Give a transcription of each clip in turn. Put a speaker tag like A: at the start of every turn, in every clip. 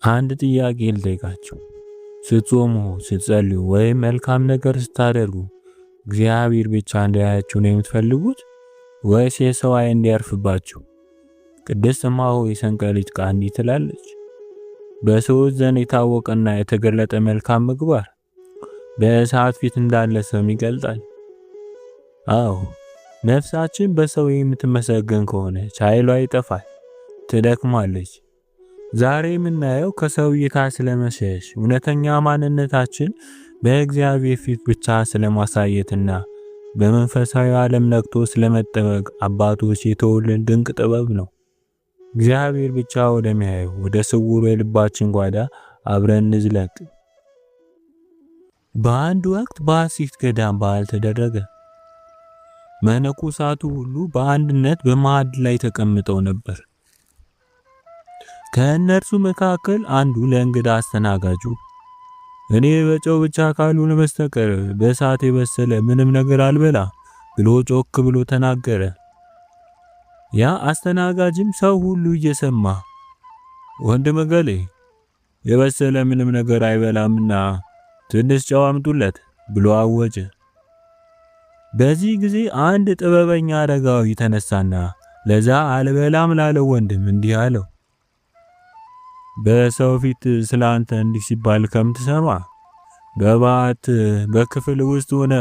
A: አንድ ጥያቄ ልጠይቃችሁ። ስትጾሙ፣ ስትጸልዩ ወይም መልካም ነገር ስታደርጉ እግዚአብሔር ብቻ እንዲያያችሁ ነው የምትፈልጉት ወይስ የሰው ዓይን እንዲያርፍባችሁ? ቅድስት እማሆይ ሰንቀሪት እንዲህ ትላለች። በሰዎች ዘንድ የታወቀና የተገለጠ መልካም ምግባር በእሳት ፊት እንዳለ ሰም ይገልጣል። አዎ፣ ነፍሳችን በሰው የምትመሰገን ከሆነ ኃይሏ ይጠፋል፣ ትደክማለች። ዛሬ የምናየው ከሰው እይታ ስለመሸሽ እውነተኛ ማንነታችን በእግዚአብሔር ፊት ብቻ ስለማሳየትና በመንፈሳዊ ዓለም ነቅቶ ስለመጠበቅ አባቶች የተወልን ድንቅ ጥበብ ነው። እግዚአብሔር ብቻ ወደሚያየው ወደ ስውሩ የልባችን ጓዳ አብረን እንዝለቅ። በአንድ ወቅት በአሲት ገዳም በዓል ተደረገ። መነኮሳቱ ሁሉ በአንድነት በማዕድ ላይ ተቀምጠው ነበር። ከእነርሱ መካከል አንዱ ለእንግዳ አስተናጋጁ እኔ በጨው ብቻ ካልሆነ በስተቀር በእሳት የበሰለ ምንም ነገር አልበላ ብሎ ጮክ ብሎ ተናገረ። ያ አስተናጋጅም ሰው ሁሉ እየሰማ ወንድም ገሌ የበሰለ ምንም ነገር አይበላምና ትንሽ ጨው አምጡለት ብሎ አወጀ። በዚህ ጊዜ አንድ ጥበበኛ አረጋዊ ተነሳና ለዛ አልበላም ላለው ወንድም እንዲህ አለው፣ በሰው ፊት ስላንተ እንዲህ ሲባል ከምትሰማ በባት በክፍል ውስጥ ሆነ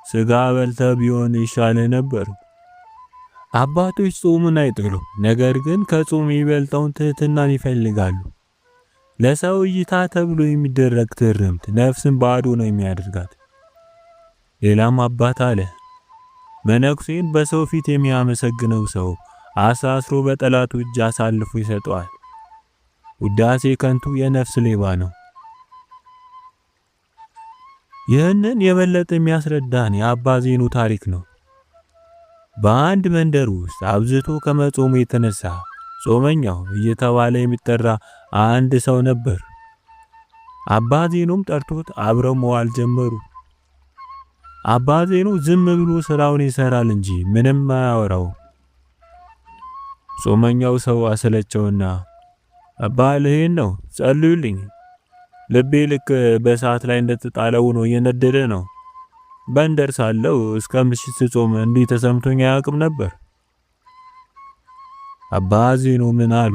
A: ስጋ በልተ ቢሆን ይሻል ነበር። አባቶች ጾሙን አይጥሉ፣ ነገር ግን ከጾም የሚበልጠውን ትህትናን ይፈልጋሉ። ለሰው እይታ ተብሎ የሚደረግ ትርምት ነፍስን ባዶ ነው የሚያደርጋት። ሌላም አባት አለ፣ መነኩሴን በሰው ፊት የሚያመሰግነው ሰው አሳስሮ በጠላቱ እጅ አሳልፎ ይሰጠዋል። ውዳሴ ከንቱ የነፍስ ሌባ ነው። ይህንን የበለጠ የሚያስረዳን የአባ ዜኑ ታሪክ ነው። በአንድ መንደር ውስጥ አብዝቶ ከመጾሙ የተነሳ ጾመኛው እየተባለ የሚጠራ አንድ ሰው ነበር። አባ ዜኑም ጠርቶት አብረው መዋል ጀመሩ። አባ ዜኑ ዝም ብሎ ስራውን ይሰራል እንጂ ምንም አያወራው። ጾመኛው ሰው አሰለቸውና አባ ልሄን ነው ጸልዩልኝ፣ ልቤ ልክ በእሳት ላይ እንደተጣለው ነው እየነደደ ነው። በንደር ሳለው እስከ ምሽት ጾም እንዲህ ተሰምቶኝ አያውቅም ነበር። አባ ዜኑ ምን አሉ?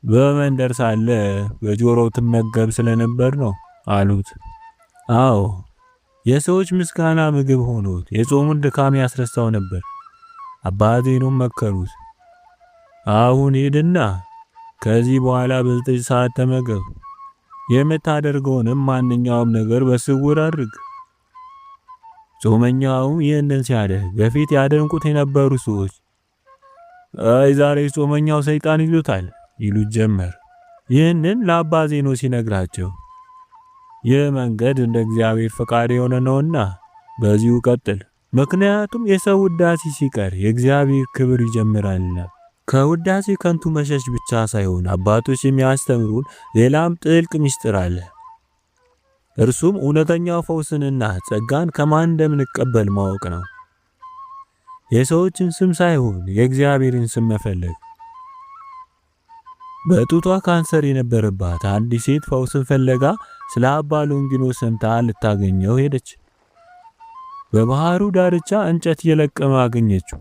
A: በመንደር ሳለ በጆሮው ትመገብ ስለነበር ነው አሉት። አዎ፣ የሰዎች ምስጋና ምግብ ሆኖት የጾሙን ድካም ያስረሳው ነበር። አባ ዜኑም መከሩት፣ አሁን ሂድና ከዚህ በኋላ በ9 ሰዓት ተመገብ፣ የምታደርገውንም ማንኛውም ነገር በስውር አድርግ። ጾመኛው ይህንን ሲያደርግ በፊት ያደንቁት የነበሩ ሰዎች አይ ዛሬ ጾመኛው ሰይጣን ይሉታል ይሉት ጀመር። ይህንን ለአባ ዜኑ ሲነግራቸው ይህ መንገድ እንደ እግዚአብሔር ፈቃድ የሆነ ነውና በዚሁ ቀጥል፣ ምክንያቱም የሰው ውዳሴ ሲቀር የእግዚአብሔር ክብር ይጀምራልና። ከውዳሴ ከንቱ መሸሽ ብቻ ሳይሆን አባቶች የሚያስተምሩን ሌላም ጥልቅ ምስጢር አለ። እርሱም እውነተኛው ፈውስንና ጸጋን ከማን እንደምንቀበል ማወቅ ነው። የሰዎችን ስም ሳይሆን የእግዚአብሔርን ስም መፈለግ። በጡቷ ካንሰር የነበረባት አንዲት ሴት ፈውስን ፈለጋ ስለ አባ ሎንጊኖስ ሰምታ ልታገኘው ሄደች። በባህሩ ዳርቻ እንጨት እየለቀመ አገኘችው።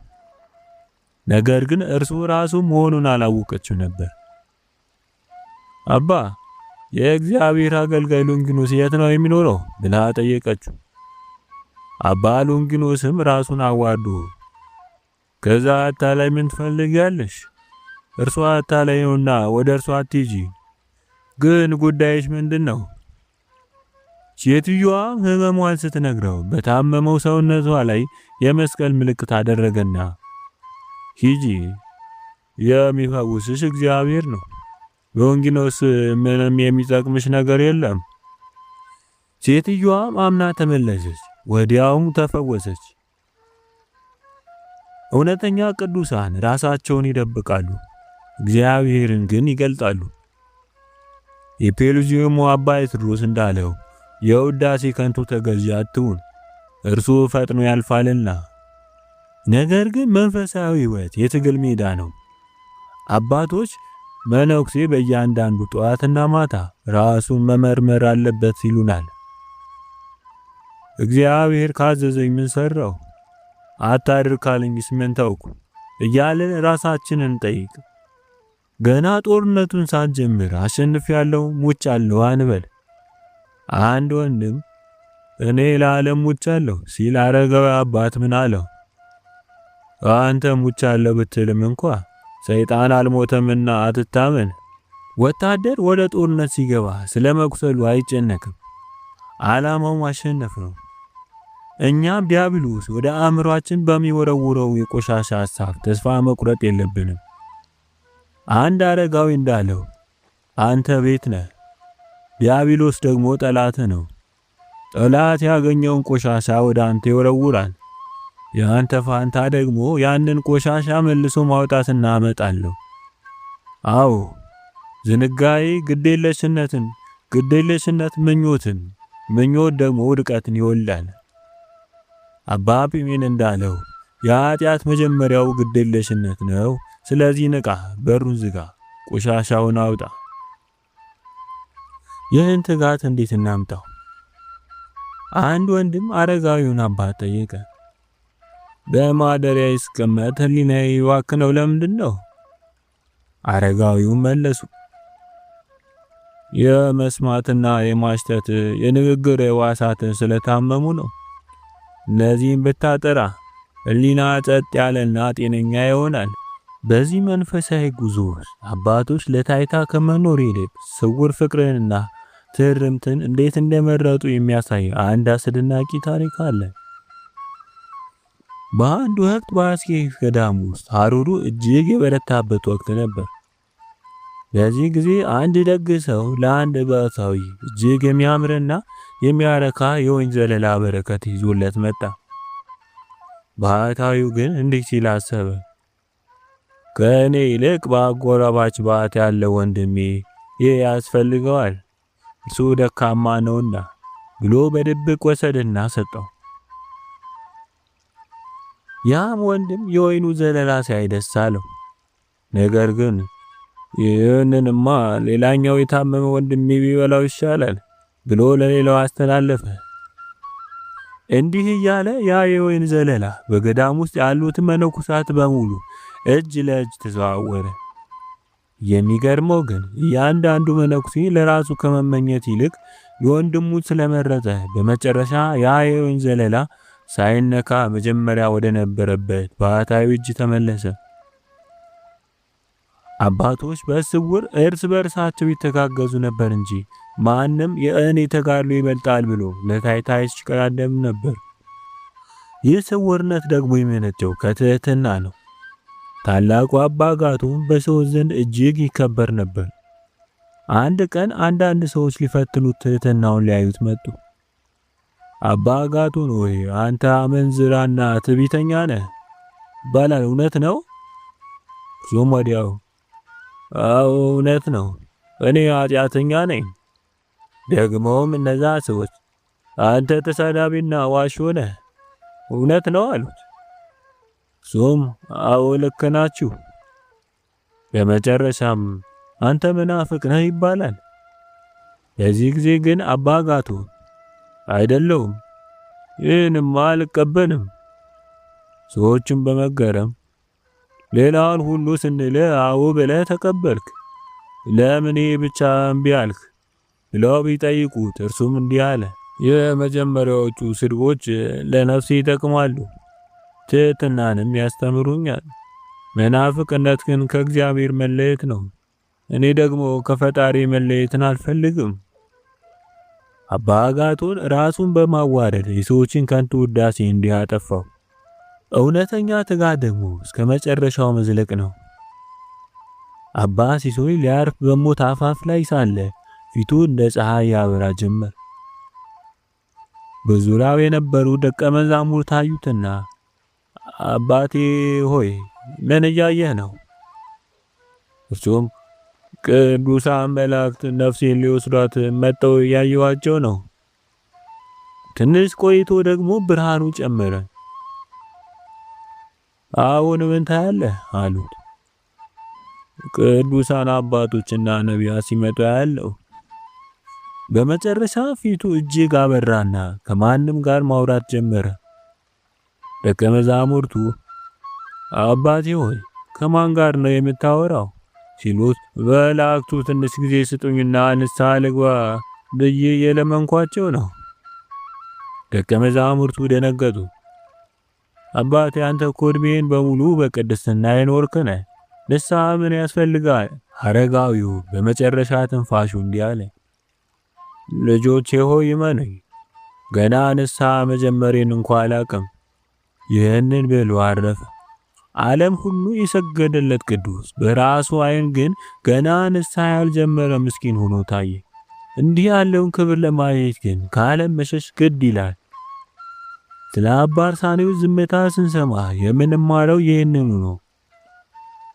A: ነገር ግን እርሱ ራሱ መሆኑን አላወቀችው ነበር። አባ የእግዚአብሔር አገልጋይ ሎንጊኖስ የት ነው የሚኖረው ብላ ጠየቀችው። አባ ሎንጊኖስም ራሱን አዋርዶ ከዛ አታላይ ምን ትፈልጊያለሽ? እርሷ አታላይ ነውና ወደ እርሷ አትሂጂ። ግን ጉዳይሽ ምንድነው? ሴትዮዋ ህመሟን ስትነግረው በታመመው ሰውነቷ ላይ የመስቀል ምልክት አደረገና ሂጂ፣ የሚፈውስሽ እግዚአብሔር ነው። ሎንጊኖስ ምንም የሚጠቅምሽ ነገር የለም። ሴትዮዋም አምና ተመለሰች፣ ወዲያውም ተፈወሰች። እውነተኛ ቅዱሳን ራሳቸውን ይደብቃሉ፣ እግዚአብሔርን ግን ይገልጣሉ። የፔሉዚየሙ አባ ቴዎድሮስ እንዳለው የውዳሴ ከንቱ ተገዢ አትሁን፣ እርሱ ፈጥኖ ያልፋልና። ነገር ግን መንፈሳዊ ሕይወት የትግል ሜዳ ነው። አባቶች መነኩሴ በእያንዳንዱ ጠዋትና ማታ ራሱን መመርመር አለበት ይሉናል። እግዚአብሔር ካዘዘኝ ምን ሰራው? አታድርግ ካለኝስ ምን ተውኩ? እያለን ራሳችንን ጠይቅ። ገና ጦርነቱን ሳንጀምር አሸንፌያለሁ ሙቻለሁ አንበል። አንድ ወንድም እኔ ለዓለም ሙቻለሁ ሲል አረጋዊ አባት ምን አለው? አንተ ሙቻለሁ ብትልም እንኳ ሰይጣን አልሞተምና አትታመን። ወታደር ወደ ጦርነት ሲገባ ስለ መቁሰሉ አይጨነቅም። ዓላማው ማሸነፍ ነው። እኛም ዲያብሎስ ወደ አእምሯችን በሚወረውረው የቆሻሻ ሐሳብ ተስፋ መቁረጥ የለብንም። አንድ አረጋዊ እንዳለው አንተ ቤት ነህ፣ ዲያብሎስ ደግሞ ጠላት ነው። ጠላት ያገኘውን ቆሻሻ ወደ አንተ ይወረውራል። ያንተ ፋንታ ደግሞ ያንን ቆሻሻ መልሶ ማውጣትና አመጣለሁ። አዎ ዝንጋዬ ግዴለሽነትን፣ ግዴለሽነት ምኞትን፣ ምኞት ደግሞ ውድቀትን ይወልዳል። አባ ጲሜን እንዳለው የኃጢአት መጀመሪያው ግዴለሽነት ነው። ስለዚህ ንቃ፣ በሩን ዝጋ፣ ቆሻሻውን አውጣ። ይህን ትጋት እንዴት እናምጣው? አንድ ወንድም አረጋዊውን አባት ጠየቀ። በማደሪያ ይስቀመጥ ህሊናዬ ይዋክነው ለምንድን ነው? አረጋዊውን መለሱ። የመስማትና የማሽተት የንግግር ሕዋሳት ስለታመሙ ነው። እነዚህን ብታጠራ ህሊና ጸጥ ያለና ጤነኛ ይሆናል። በዚህ መንፈሳዊ ጉዞ አባቶች ለታይታ ከመኖር ይልቅ ስውር ፍቅርንና ትርምትን እንዴት እንደመረጡ የሚያሳይ አንድ አስደናቂ ታሪክ አለ። በአንድ ወቅት በአስኬት ገዳም ውስጥ ሐሩሩ እጅግ የበረታበት ወቅት ነበር። በዚህ ጊዜ አንድ ደግ ሰው ለአንድ ባህታዊ እጅግ የሚያምርና የሚያረካ የወይን ዘለላ በረከት ይዞለት መጣ። ባህታዊው ግን እንዲህ ሲል አሰበ። ከእኔ ይልቅ በአጎራባች ባት ያለ ወንድሜ ይህ ያስፈልገዋል፣ እሱ ደካማ ነውና ብሎ በድብቅ ወሰደና ሰጠው። ያም ወንድም የወይኑ ዘለላ ሲያይ ደስ አለው። ነገር ግን ይህንንማ ሌላኛው የታመመ ወንድሜ ቢበላው ይሻላል ብሎ ለሌላው አስተላለፈ። እንዲህ እያለ ያ የወይን ዘለላ በገዳም ውስጥ ያሉት መነኮሳት በሙሉ እጅ ለእጅ ተዘዋወረ። የሚገርመው ግን እያንዳንዱ መነኩሴ ለራሱ ከመመኘት ይልቅ የወንድሙ ስለመረጠ በመጨረሻ ያ የወይን ዘለላ ሳይነካ መጀመሪያ ወደ ነበረበት ባህታዊ እጅ ተመለሰ። አባቶች በስውር እርስ በርሳቸው ይተጋገዙ ነበር እንጂ ማንም የእኔ ተጋድሎ ይበልጣል ብሎ ለታይታ ይሽቀዳደም ነበር። ይህ ስውርነት ደግሞ የመነጨው ከትህትና ነው። ታላቁ አባ አጋቶን በሰዎች ዘንድ እጅግ ይከበር ነበር። አንድ ቀን አንዳንድ ሰዎች ሊፈትኑት ትህትናውን ሊያዩት መጡ። አባ አጋቶን ሆይ አንተ አመንዝራና ትዕቢተኛ ነህ ይባላል፣ እውነት ነው? እርሱም ወዲያው አዎ እውነት ነው፣ እኔ ኃጢአተኛ ነኝ። ደግሞም እነዛ ሰዎች አንተ ተሳዳቢና ዋሾ ነህ፣ እውነት ነው አሉት። እርሱም አዎ ልክ ናችሁ። በመጨረሻም አንተ መናፍቅ ነህ ይባላል። በዚህ ጊዜ ግን አባ አጋቶን አይደለሁም፣ ይህንማ አልቀበልም። ሰዎችም በመገረም ሌላውን ሁሉ ስንል አዎ ብለህ ተቀበልክ፣ ለምን ብቻ እምቢ አልክ ብለው ቢጠይቁት እርሱም እንዲህ አለ። የመጀመሪያዎቹ ስድቦች ለነፍሴ ይጠቅማሉ፣ ትህትናንም ያስተምሩኛል። መናፍቅነት ግን ከእግዚአብሔር መለየት ነው። እኔ ደግሞ ከፈጣሪ መለየትን አልፈልግም። አባ አጋቶን ራሱን በማዋረድ የሰዎችን ከንቱ ውዳሴ እንዲህ አጠፋው። እውነተኛ ትጋት ደግሞ እስከ መጨረሻው መዝለቅ ነው። አባ ሲሶይ ሊያርፍ በሞት አፋፍ ላይ ሳለ ፊቱ እንደ ፀሐይ ያበራ ጀመር። በዙሪያው የነበሩ ደቀ መዛሙርት ታዩትና አባቴ ሆይ ምን እያየህ ነው? እርሱም ቅዱሳን መላእክት ነፍሴን ሊወስዷት መጥተው ያየዋቸው ነው። ትንሽ ቆይቶ ደግሞ ብርሃኑ ጨመረ። አሁን ምን ታያለህ? አሉት። ቅዱሳን አባቶችና ነቢያት ሲመጡ ያለው። በመጨረሻ ፊቱ እጅግ አበራና ከማንም ጋር ማውራት ጀመረ። ደቀ መዛሙርቱ አባቴ ሆይ ከማን ጋር ነው የምታወራው ሲሉት መላእክቱ ትንሽ ጊዜ ስጡኝና ንስሐ ልግባ ብዬ የለመንኳቸው ነው። ደቀ መዛሙርቱ ደነገጡ። አባቴ አንተ እኮ ዕድሜህን በሙሉ በቅድስና የኖርክ ነህ፣ ንስሐ ምን ያስፈልጋል? አረጋዊው በመጨረሻ ትንፋሹ እንዲህ አለ፣ ልጆቼ ሆይ እመኑኝ፣ ገና ንስሐ መጀመሬን እንኳ አላቅም። ይህንን ብሎ አረፈ። ዓለም ሁሉ የሰገደለት ቅዱስ በራሱ ዓይን ግን ገና ንስሐ ያልጀመረ ምስኪን ሆኖ ታየ። እንዲህ ያለውን ክብር ለማየት ግን ከዓለም መሸሽ ግድ ይላል። ስለ አባ አርሳኒዎስ ዝምታ ስንሰማ የምንማረው ይህንኑ ነው።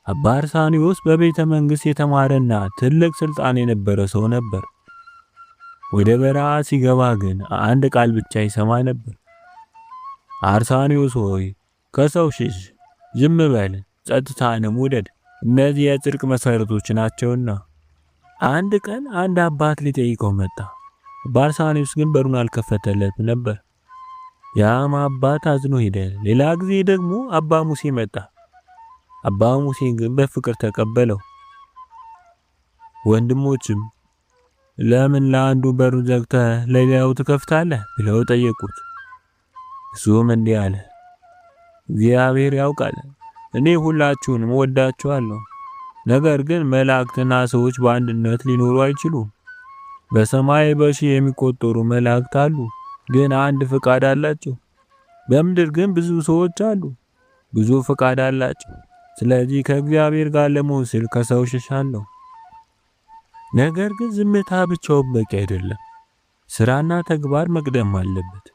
A: አባ አርሳኒዎስ በቤተ መንግሥት የተማረና ትልቅ ስልጣን የነበረ ሰው ነበር። ወደ በረሃ ሲገባ ግን አንድ ቃል ብቻ ይሰማ ነበር። አርሳኒዎስ ሆይ ከሰው ሽሽ፣ ዝም በል፣ ጸጥታንም ውደድ፣ እነዚህ የጽድቅ መሰረቶች ናቸውና። አንድ ቀን አንድ አባት ሊጠይቀው መጣ። አባ አርሳኒዎስ ግን በሩን አልከፈተለትም ነበር። ያም አባት አዝኖ ሄደ። ሌላ ጊዜ ደግሞ አባ ሙሴ መጣ። አባ ሙሴ ግን በፍቅር ተቀበለው። ወንድሞችም ለምን ለአንዱ በሩን ዘግተህ ለሌላው ትከፍታለህ ብለው ጠየቁት። እሱም እንዲህ አለ፣ እግዚአብሔር ያውቃል፣ እኔ ሁላችሁንም ወዳችኋለሁ። ነገር ግን መላእክትና ሰዎች በአንድነት ሊኖሩ አይችሉም። በሰማይ በሺህ የሚቆጠሩ መላእክት አሉ፣ ግን አንድ ፍቃድ አላቸው። በምድር ግን ብዙ ሰዎች አሉ፣ ብዙ ፍቃድ አላቸው። ስለዚህ ከእግዚአብሔር ጋር ለመሆን ስል ከሰው እሸሻለሁ። ነገር ግን ዝምታ ብቻውን በቂ አይደለም። ስራና ተግባር መቅደም አለበት።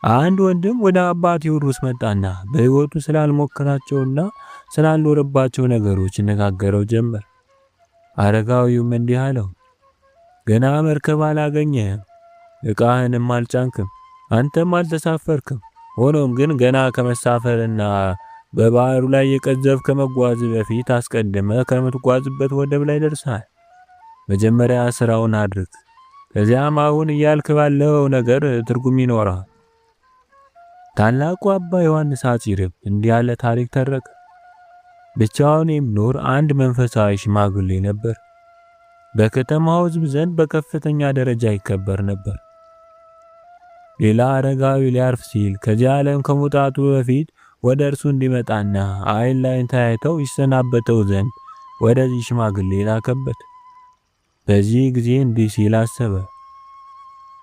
A: አንድ ወንድም ወደ አባ ቴዎድሮስ መጣና በሕይወቱ ስላልሞከራቸውና ስላልኖረባቸው ነገሮች ይነጋገረው ጀመር። አረጋዊውም እንዲህ አለው፣ ገና መርከብ አላገኘህም፣ ዕቃህንም አልጫንክም፣ አንተም አልተሳፈርክም። ሆኖም ግን ገና ከመሳፈርና በባህሩ ላይ የቀዘፍ ከመጓዝ በፊት አስቀድመ ከምትጓዝበት ወደብ ላይ ደርሰሃል። መጀመሪያ ስራውን አድርግ፣ ከዚያም አሁን እያልክ ባለው ነገር ትርጉም ይኖራል። ታላቁ አባ ዮሐንስ አጺርም እንዲህ ያለ ታሪክ ተረከ። ብቻውን የሚኖር አንድ መንፈሳዊ ሽማግሌ ነበር። በከተማው ሕዝብ ዘንድ በከፍተኛ ደረጃ ይከበር ነበር። ሌላ አረጋዊ ሊያርፍ ሲል ከዚህ ዓለም ከመውጣቱ በፊት ወደ እርሱ እንዲመጣና ዓይን ላይን ተያይተው ይሰናበተው ዘንድ ወደዚህ ሽማግሌ ላከበት። በዚህ ጊዜ እንዲህ ሲል አሰበ፣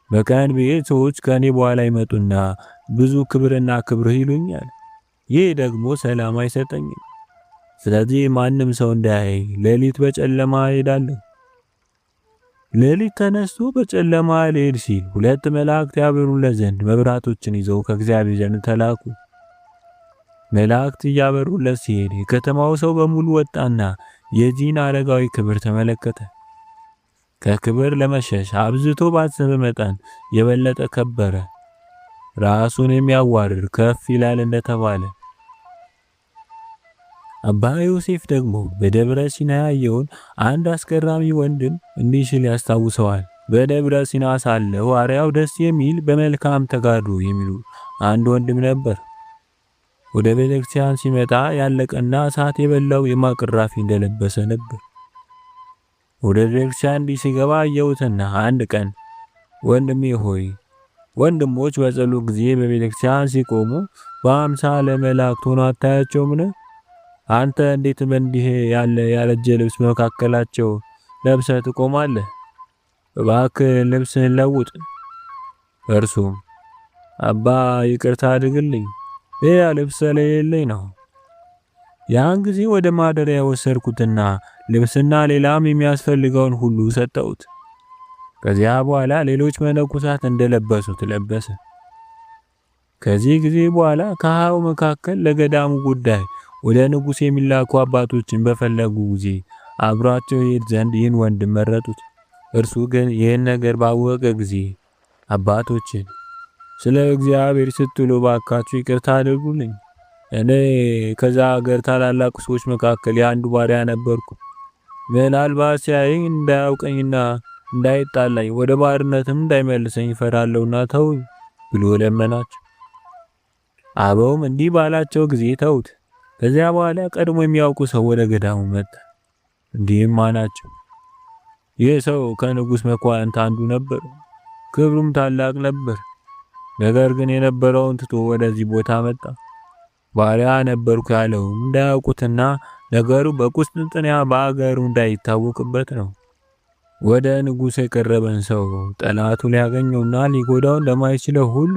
A: በቀን ቤት ሰዎች ከኔ በኋላ ይመጡና ብዙ ክብርና ክብርህ ይሉኛል። ይህ ደግሞ ሰላም አይሰጠኝም። ስለዚህ ማንም ሰው እንዳያይ ሌሊት በጨለማ እሄዳለሁ። ሌሊት ተነስቶ በጨለማ ሊሄድ ሲል ሁለት መላእክት ያበሩለት ዘንድ መብራቶችን ይዘው ከእግዚአብሔር ዘንድ ተላኩ። መላእክት እያበሩለት ሲሄድ የከተማው ሰው በሙሉ ወጣና የዚህን አረጋዊ ክብር ተመለከተ። ከክብር ለመሸሽ አብዝቶ ባሰበ መጠን የበለጠ ከበረ። ራሱን የሚያዋርድ ከፍ ይላል እንደተባለ። አባ ዮሴፍ ደግሞ በደብረ ሲና ያየውን አንድ አስገራሚ ወንድም እንዲህ ሲል ያስታውሰዋል። በደብረ ሲና ሳለ ሐዋርያው ደስ የሚል በመልካም ተጋድሎ የሚሉ አንድ ወንድም ነበር። ወደ ቤተክርስቲያን ሲመጣ ያለቀና እሳት የበላው የማቅራፊ እንደለበሰ ነበር። ወደ ቤተክርስቲያን እንዲህ ሲገባ አየሁትና አንድ ቀን ወንድሜ ሆይ ወንድሞች በጸሎት ጊዜ በቤተክርስቲያን ሲቆሙ በአምሳለ መላእክት ሆነው አታያቸውምን? አንተ እንዴት በእንዲህ ያለ ያረጀ ልብስ መካከላቸው ለብሰህ ትቆማለህ? እባክህ ልብስህን ለውጥ። እርሱም አባ ይቅርታ አድርግልኝ፣ ሌላ ልብስ ስለሌለኝ ነው። ያን ጊዜ ወደ ማደሪያ ወሰድኩትና ልብስና ሌላም የሚያስፈልገውን ሁሉ ሰጠሁት። ከዚያ በኋላ ሌሎች መነኮሳት እንደለበሱት ለበሰ። ከዚህ ጊዜ በኋላ ከሃው መካከል ለገዳሙ ጉዳይ ወደ ንጉሥ የሚላኩ አባቶችን በፈለጉ ጊዜ አብሯቸው ይሄድ ዘንድ ይህን ወንድም መረጡት። እርሱ ግን ይህን ነገር ባወቀ ጊዜ አባቶችን ስለ እግዚአብሔር ስትሉ ባካችሁ ይቅርታ አድርጉልኝ፣ እኔ ከዛ ሀገር ታላላቅ ሰዎች መካከል የአንዱ ባሪያ ነበርኩ። ምናልባት ሲያየኝ እንዳያውቀኝና እንዳይጣላኝ ወደ ባርነትም እንዳይመልሰኝ እፈራለሁና ተውኝ ብሎ ለመናቸው። አበውም እንዲህ ባላቸው ጊዜ ተውት። ከዚያ በኋላ ቀድሞ የሚያውቁ ሰው ወደ ገዳሙ መጣ። እንዲህም አላቸው፣ ይህ ሰው ከንጉሥ መኳንንት አንዱ ነበር። ክብሩም ታላቅ ነበር። ነገር ግን የነበረውን ትቶ ወደዚህ ቦታ መጣ። ባሪያ ነበርኩ ያለውም እንዳያውቁትና ነገሩ በቁስጥንጥንያ በአገሩ እንዳይታወቅበት ነው። ወደ ንጉሥ የቀረበን ሰው ጠላቱ ሊያገኘውና ሊጎዳው እንደማይችለው ሁሉ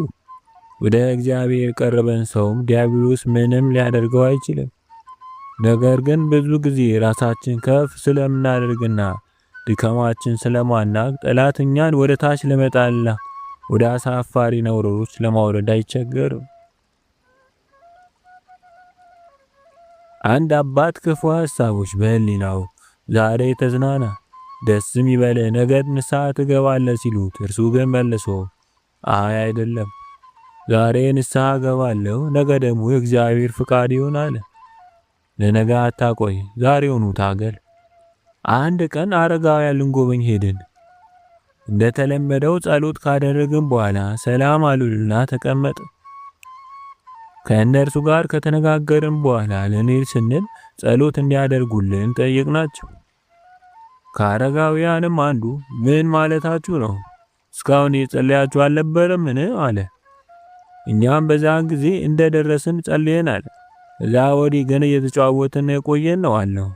A: ወደ እግዚአብሔር የቀረበን ሰውም ዲያብሎስ ምንም ሊያደርገው አይችልም። ነገር ግን ብዙ ጊዜ ራሳችን ከፍ ስለምናደርግና ድካማችን ስለማናቅ ጠላት እኛን ወደ ታች ለመጣልና ወደ አሳፋሪ ነውሮች ለማውረድ አይቸገርም። አንድ አባት ክፉ ሐሳቦች በህሊናው ዛሬ ተዝናና ደስም ይበለ ነገ ንስሐ ትገባለህ ሲሉት፣ እርሱ ግን መልሶ አይ አይደለም፣ ዛሬ ንስሐ ገባለሁ፣ ነገ ደግሞ የእግዚአብሔር ፍቃድ ይሆናል። ለነገ አታቆይ፣ ዛሬውኑ ታገል። አንድ ቀን አረጋውያን ልንጎበኝ ሄድን። እንደተለመደው ጸሎት ካደረግን በኋላ ሰላም አሉልና ተቀመጥ። ከእነርሱ ጋር ከተነጋገርን በኋላ ለኔል ስንል ጸሎት እንዲያደርጉልን ጠየቅናቸው። ከአረጋውያንም አንዱ ምን ማለታችሁ ነው? እስካሁን የጸለያችሁ አልነበረምን? አለ። እኛም በዛን ጊዜ እንደደረስን ጸልየናል። እዛ ወዲህ ግን እየተጫወትን የቆየን ነው አለው።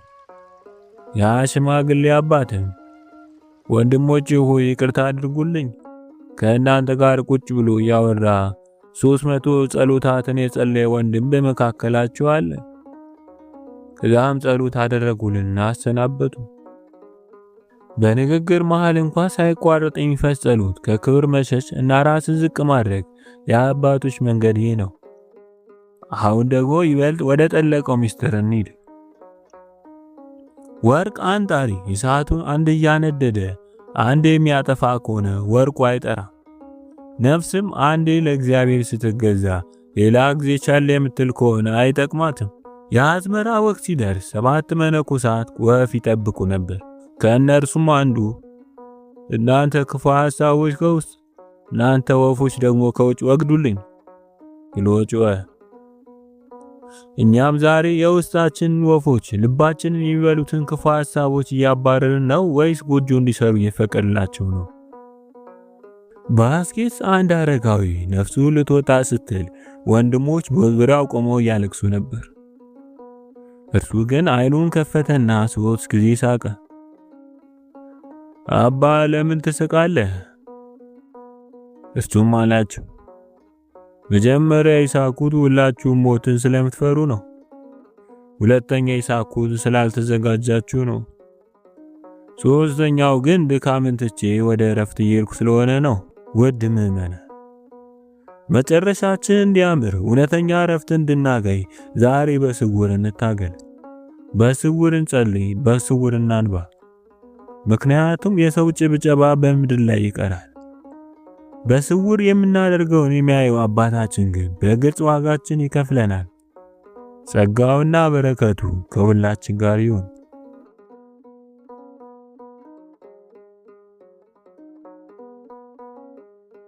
A: ያ ሽማግሌ አባትም ወንድሞቼ ሆይ ይቅርታ አድርጉልኝ፣ ከእናንተ ጋር ቁጭ ብሎ እያወራ 300 ጸሎታትን የጸለየ ወንድም በመካከላችሁ አለ። ከዛም ጸሎት አደረጉልና አሰናበቱ። በንግግር መሃል እንኳን ሳይቋረጥ የሚፈስ ጸሎት፣ ከክብር መሸሽ እና ራስን ዝቅ ማድረግ የአባቶች መንገድ ይህ ነው። አሁን ደግሞ ይበልጥ ወደ ጠለቀው ሚስጥር እንሂድ። ወርቅ አንጣሪ እሳቱን አንድ እያነደደ አንድ የሚያጠፋ ከሆነ ወርቁ አይጠራም። ነፍስም አንዴ ለእግዚአብሔር ስትገዛ ሌላ ጊዜ ቻለ የምትል ከሆነ አይጠቅማትም። የአዝመራ ወቅት ሲደርስ 7 መነኮሳት ወፍ ይጠብቁ ነበር። ከእነርሱም አንዱ እናንተ ክፉ ሐሳቦች ከውስጥ እናንተ ወፎች ደግሞ ከውጭ ወግዱልኝ ብሎ ጮኸ። እኛም ዛሬ የውስጣችን ወፎች ልባችንን የሚበሉትን ክፉ ሐሳቦች እያባረርን ነው ወይስ ጎጆ እንዲሰሩ እየፈቀድላቸው ነው? በአስኬትስ አንድ አረጋዊ ነፍሱ ልትወጣ ስትል ወንድሞች በዙሪያው ቆመው ያለቅሱ ነበር። እርሱ ግን ዓይኑን ከፈተና 3 ጊዜ ሳቀ። አባ ለምን ትስቃለህ? እርሱም አላቸው፣ መጀመሪያ የሳቅሁት ሁላችሁም ሞትን ስለምትፈሩ ነው። ሁለተኛ የሳቅሁት ስላልተዘጋጃችሁ ነው። ሶስተኛው ግን ድካምን ትቼ ወደ እረፍት እየሄድኩ ስለሆነ ነው። ውድ ምዕመናን፣ መጨረሻችን እንዲያምር እውነተኛ እረፍት እንድናገኝ ዛሬ በስውር እንታገል፣ በስውር እንጸልይ፣ በስውር እናንባ። ምክንያቱም የሰው ጭብጨባ በምድር ላይ ይቀራል። በስውር የምናደርገውን የሚያየው አባታችን ግን በግልጽ ዋጋችን ይከፍለናል። ጸጋውና በረከቱ ከሁላችን ጋር ይሁን።